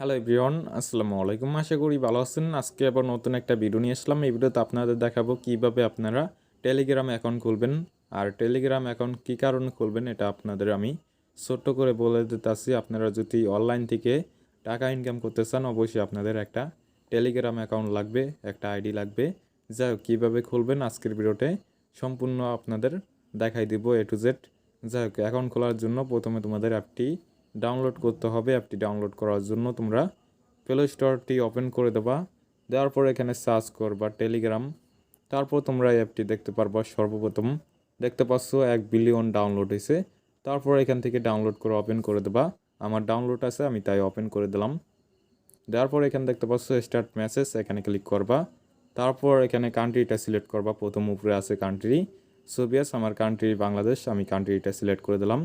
Hello everyone, আসসালামু আলাইকুম। আশা করি ভালো আছেন। আজকে আবার নতুন একটা ভিডিও নিয়ে আসলাম। এই ভিডিওতে আপনাদের দেখাবো কিভাবে আপনারা টেলিগ্রাম অ্যাকাউন্ট খুলবেন। আর টেলিগ্রাম অ্যাকাউন্ট কী কারণে খুলবেন এটা আপনাদের আমি ছোট্ট করে বলে দিতেছি। আপনারা যদি অনলাইন থেকে টাকা ইনকাম করতে চান, অবশ্যই আপনাদের একটা টেলিগ্রাম অ্যাকাউন্ট লাগবে, একটা আইডি লাগবে। যাই হোক, কীভাবে খুলবেন আজকের ভিডিওতে সম্পূর্ণ আপনাদের দেখাই দিব এ টু জেড। যাই হোক, অ্যাকাউন্ট খোলার জন্য প্রথমে তোমাদের অ্যাপটি ডাউনলোড করতে হবে। অ্যাপটি ডাউনলোড করার জন্য তোমরা প্লে স্টোরটি ওপেন করে দেবা। দেওয়ার পর এখানে সার্চ করবা টেলিগ্রাম। তারপর তোমরা এই অ্যাপটি দেখতে পারবা। সর্বপ্রথম দেখতে পাচ্ছ 1 বিলিয়ন ডাউনলোড হয়েছে। তারপর এখান থেকে ডাউনলোড করে ওপেন করে দেবা। আমার ডাউনলোড আছে, আমি তাই ওপেন করে দিলাম। দেওয়ার পর এখানে দেখতে পাচ্ছ স্টার্ট মেসেজ, এখানে ক্লিক করবা। তারপর এখানে কান্ট্রিটা সিলেক্ট করবা। প্রথম উপরে আছে কান্ট্রি, সোভিয়াস আমার কান্ট্রি বাংলাদেশ, আমি কান্ট্রিটা সিলেক্ট করে দিলাম।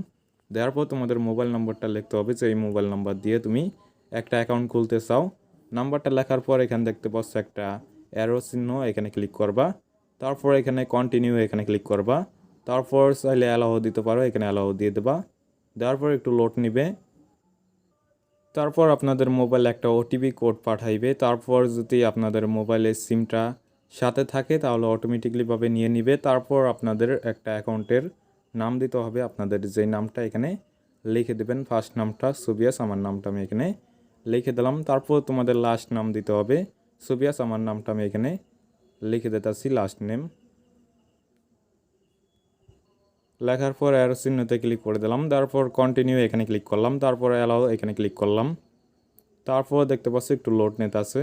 দেওয়ার পর তোমাদের মোবাইল নম্বরটা লিখতে হবে, যে এই মোবাইল নাম্বার দিয়ে তুমি একটা অ্যাকাউন্ট খুলতে চাও। নাম্বারটা লেখার পর এখানে দেখতে পাচ্ছ একটা অ্যারো চিহ্ন, এখানে ক্লিক করবা। তারপর এখানে কন্টিনিউ, এখানে ক্লিক করবা। তারপর চাইলে অ্যালাউ দিতে পারো, এখানে অ্যালাউ দিয়ে দেবা। দেওয়ার পর একটু লোড নিবে। তারপর আপনাদের মোবাইলে একটা ওটিপি কোড পাঠাইবে। তারপর যদি আপনাদের মোবাইলের সিমটা সাথে থাকে তাহলে অটোমেটিকলিভাবে নিয়ে নিবে। তারপর আপনাদের একটা অ্যাকাউন্টের নাম দিতে হবে। আপনাদের যেই নামটা এখানে লিখে দেবেন, ফার্স্ট নামটা সুবিয়াস, আমার নামটা আমি এখানে লিখে দিলাম। তারপর তোমাদের লাস্ট নাম দিতে হবে। সুবিয়াস আমার নামটা আমি এখানে লিখে দিতেছি, লাস্ট নেম। লেখার পর অ্যারো চিহ্নতে ক্লিক করে দিলাম। তারপর কন্টিনিউ এখানে ক্লিক করলাম। তারপর অ্যালাউ এখানে ক্লিক করলাম। তারপর দেখতে পাচ্ছ একটু লোড নিতে আছে।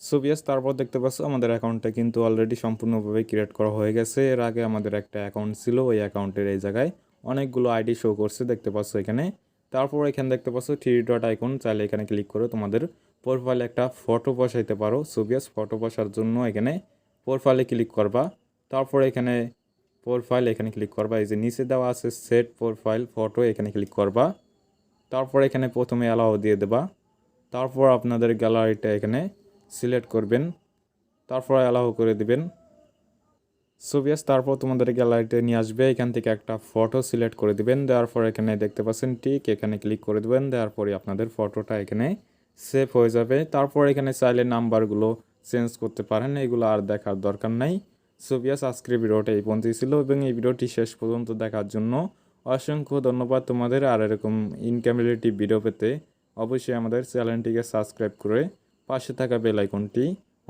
সোভিয়াস তারপর দেখতে পাচ্ছ আমাদের অ্যাকাউন্টটা কিন্তু অলরেডি সম্পূর্ণভাবে ক্রিয়েট করা হয়ে গেছে। এর আগে আমাদের একটা অ্যাকাউন্ট ছিল, ওই অ্যাকাউন্টের এই জায়গায় অনেকগুলো আইডি শো করছে, দেখতে পাচ্ছ এখানে। তারপর এখানে দেখতে পাচ্ছ 3 ডট আইকন, চাইলে এখানে ক্লিক করে তোমাদের প্রোফাইলে একটা ফটো বসাইতে পারো। সোভিয়াস ফটো বসার জন্য এখানে প্রোফাইলে ক্লিক করবা। তারপর এখানে প্রোফাইল, এখানে ক্লিক করবা। এই যে নিচে দেওয়া আছে সেট প্রোফাইল ফটো, এখানে ক্লিক করবা। তারপর এখানে প্রথমে অ্যালাউ দিয়ে দেবা। তারপর আপনাদের গ্যালারিটা এখানে সিলেক্ট করবেন, তারপর অ্যালাউ করে দিবেন। সোভিয়াস তারপর তোমাদের গ্যালারিতে নিয়ে আসবে। এখান থেকে একটা ফটো সিলেক্ট করে দিবেন। দেওয়ার পর এখানে দেখতে পাচ্ছেন টিক, এখানে ক্লিক করে দেবেন। দেওয়ার পরে আপনাদের ফটোটা এখানে সেভ হয়ে যাবে। তারপর এখানে চাইলে নাম্বারগুলো চেঞ্জ করতে পারেন, এগুলো আর দেখার দরকার নাই। সোভিয়াস আজকের ভিডিওটা এই পর্যন্তই ছিল, এবং এই ভিডিওটি শেষ পর্যন্ত দেখার জন্য অসংখ্য ধন্যবাদ তোমাদের। আর এরকম ইনকাম রিলেটিভ ভিডিও পেতে অবশ্যই আমাদের চ্যানেলটিকে সাবস্ক্রাইব করে পাশে থাকা বেল আইকনটি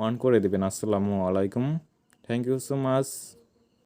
অন করে দেবেন। আসসালামু আলাইকুম, থ্যাংক ইউ সো মাচ।